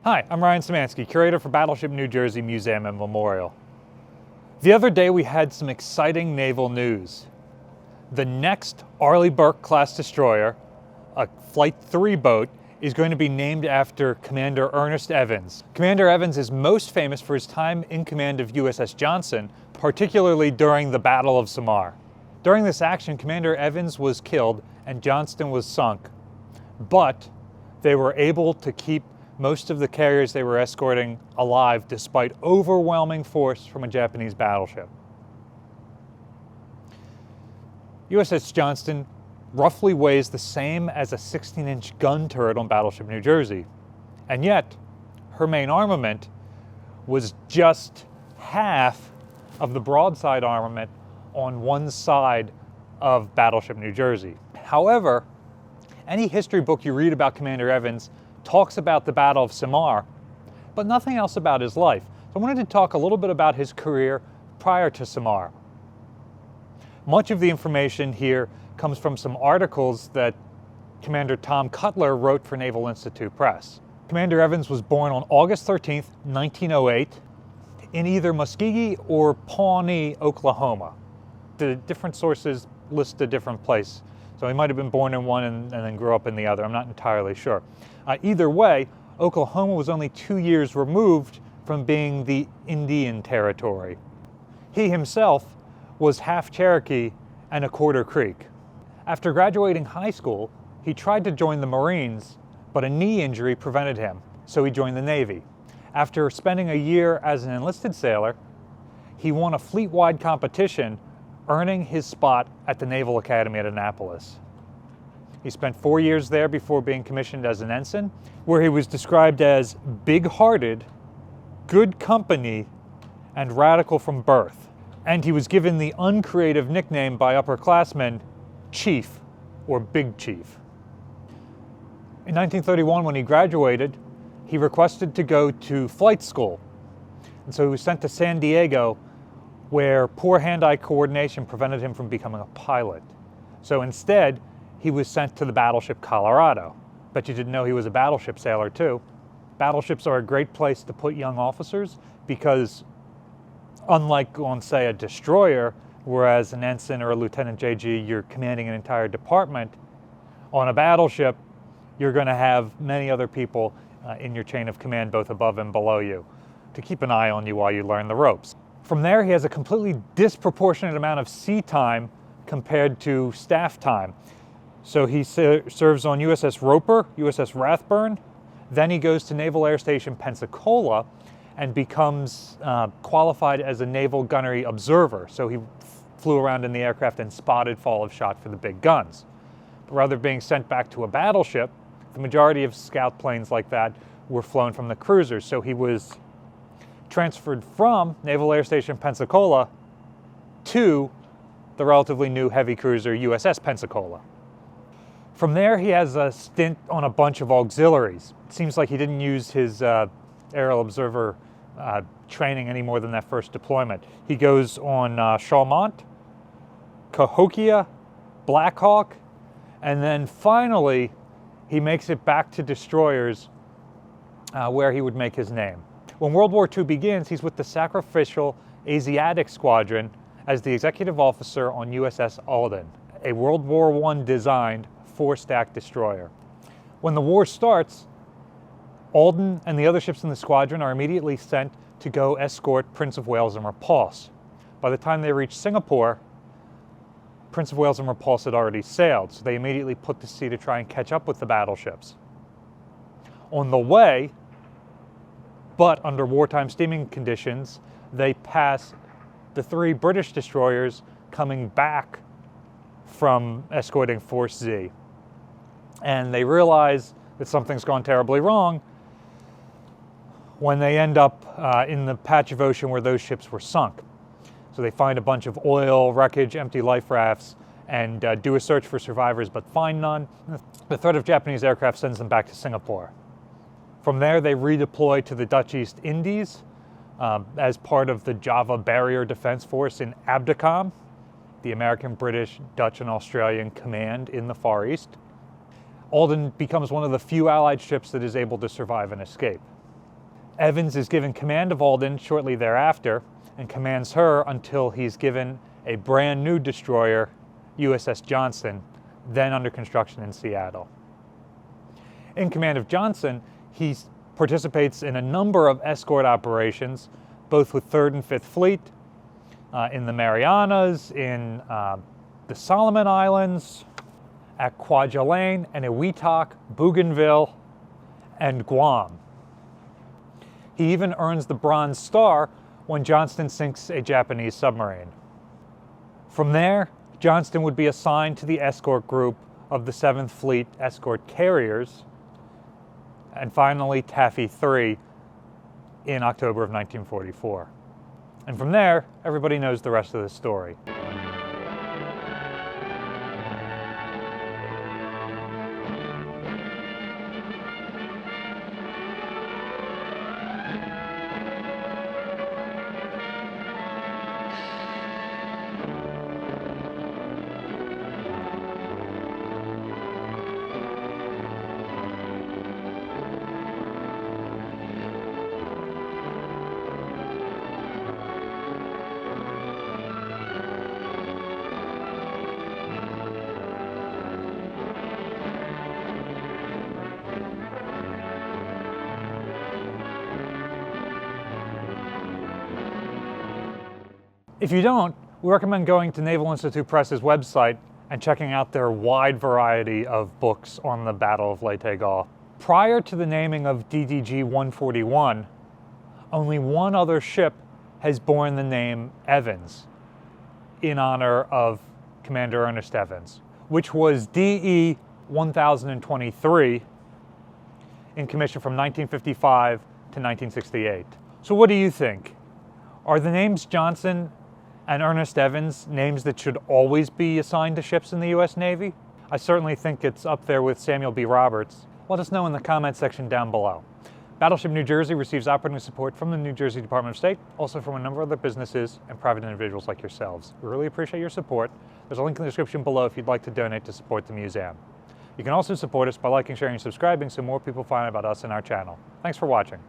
Hi, I'm Ryan Szymanski, curator for Battleship New Jersey Museum and Memorial. The other day we had some exciting naval news. The next Arleigh Burke-class destroyer, a Flight 3 boat, is going to be named after Commander Ernest Evans. Commander Evans is most famous for his time in command of USS Johnston, particularly during the Battle of Samar. During this action, Commander Evans was killed and Johnston was sunk, but they were able to keep most of the carriers they were escorting alive despite overwhelming force from a Japanese battleship. USS Johnston roughly weighs the same as a 16-inch gun turret on Battleship New Jersey, and yet her main armament was just half of the broadside armament on one side of Battleship New Jersey. However, any history book you read about Commander Evans talks about the Battle of Samar, but nothing else about his life. So I wanted to talk a little bit about his career prior to Samar. Much of the information here comes from some articles that Commander Tom Cutler wrote for Naval Institute Press. Commander Evans was born on August 13th, 1908, in either Muskogee or Pawnee, Oklahoma. The different sources list a different place, so he might have been born in one and then grew up in the other. I'm not entirely sure. Either way, Oklahoma was only 2 years removed from being the Indian Territory. He himself was half Cherokee and a quarter Creek. After graduating high school, he tried to join the Marines, but a knee injury prevented him, so he joined the Navy. After spending a year as an enlisted sailor, he won a fleet-wide competition, earning his spot at the Naval Academy at Annapolis. He spent 4 years there before being commissioned as an ensign, where he was described as big-hearted, good company, and radical from birth. And he was given the uncreative nickname by upperclassmen, Chief, or Big Chief. In 1931, when he graduated, he requested to go to flight school. And so he was sent to San Diego, where poor hand-eye coordination prevented him from becoming a pilot. So instead, he was sent to the Battleship Colorado. Bet you didn't know he was a battleship sailor too. Battleships are a great place to put young officers because unlike on, say, a destroyer, whereas an ensign or a lieutenant JG, you're commanding an entire department, on a battleship, you're going to have many other people in your chain of command, both above and below you, to keep an eye on you while you learn the ropes. From there, he has a completely disproportionate amount of sea time compared to staff time. So he serves on USS Roper, USS Rathburn, then he goes to Naval Air Station Pensacola and becomes qualified as a Naval Gunnery Observer. So he flew around in the aircraft and spotted fall of shot for the big guns. But rather than being sent back to a battleship, the majority of scout planes like that were flown from the cruisers. So he was transferred from Naval Air Station Pensacola to the relatively new heavy cruiser USS Pensacola. From there, he has a stint on a bunch of auxiliaries. It seems like he didn't use his aerial observer training any more than that first deployment. He goes on Chaumont, Cahokia, Black Hawk, and then finally he makes it back to destroyers where he would make his name. When World War II begins, he's with the Sacrificial Asiatic Squadron as the executive officer on USS Alden, a World War I designed 4-stack destroyer. When the war starts, Alden and the other ships in the squadron are immediately sent to go escort Prince of Wales and Repulse. By the time they reach Singapore, Prince of Wales and Repulse had already sailed, so they immediately put to sea to try and catch up with the battleships. On the way, but under wartime steaming conditions, they pass the 3 British destroyers coming back from escorting Force Z. And they realize that something's gone terribly wrong when they end up in the patch of ocean where those ships were sunk. So they find a bunch of oil, wreckage, empty life rafts, and do a search for survivors but find none. The threat of Japanese aircraft sends them back to Singapore. From there, they redeploy to the Dutch East Indies as part of the Java Barrier Defense Force in Abdicom, the American, British, Dutch, and Australian command in the Far East. Alden becomes one of the few Allied ships that is able to survive and escape. Evans is given command of Alden shortly thereafter and commands her until he's given a brand new destroyer, USS Johnston, then under construction in Seattle. In command of Johnston, he participates in a number of escort operations, both with 3rd and 5th Fleet, in the Marianas, in the Solomon Islands, at Kwajalein, Eniwetok, Bougainville, and Guam. He even earns the Bronze Star when Johnston sinks a Japanese submarine. From there, Johnston would be assigned to the escort group of the 7th Fleet escort carriers, and finally Taffy 3 in October of 1944. And from there, everybody knows the rest of the story. If you don't, we recommend going to Naval Institute Press's website and checking out their wide variety of books on the Battle of Leyte Gaulle. Prior to the naming of DDG-141, only one other ship has borne the name Evans in honor of Commander Ernest Evans, which was DE-1023 in commission from 1955 to 1968. So what do you think? Are the names Johnston and Ernest Evans names that should always be assigned to ships in the U.S. Navy? I certainly think it's up there with Samuel B. Roberts. Let us know in the comments section down below. Battleship New Jersey receives operating support from the New Jersey Department of State, also from a number of other businesses and private individuals like yourselves. We really appreciate your support. There's a link in the description below if you'd like to donate to support the museum. You can also support us by liking, sharing, and subscribing so more people find out about us and our channel. Thanks for watching.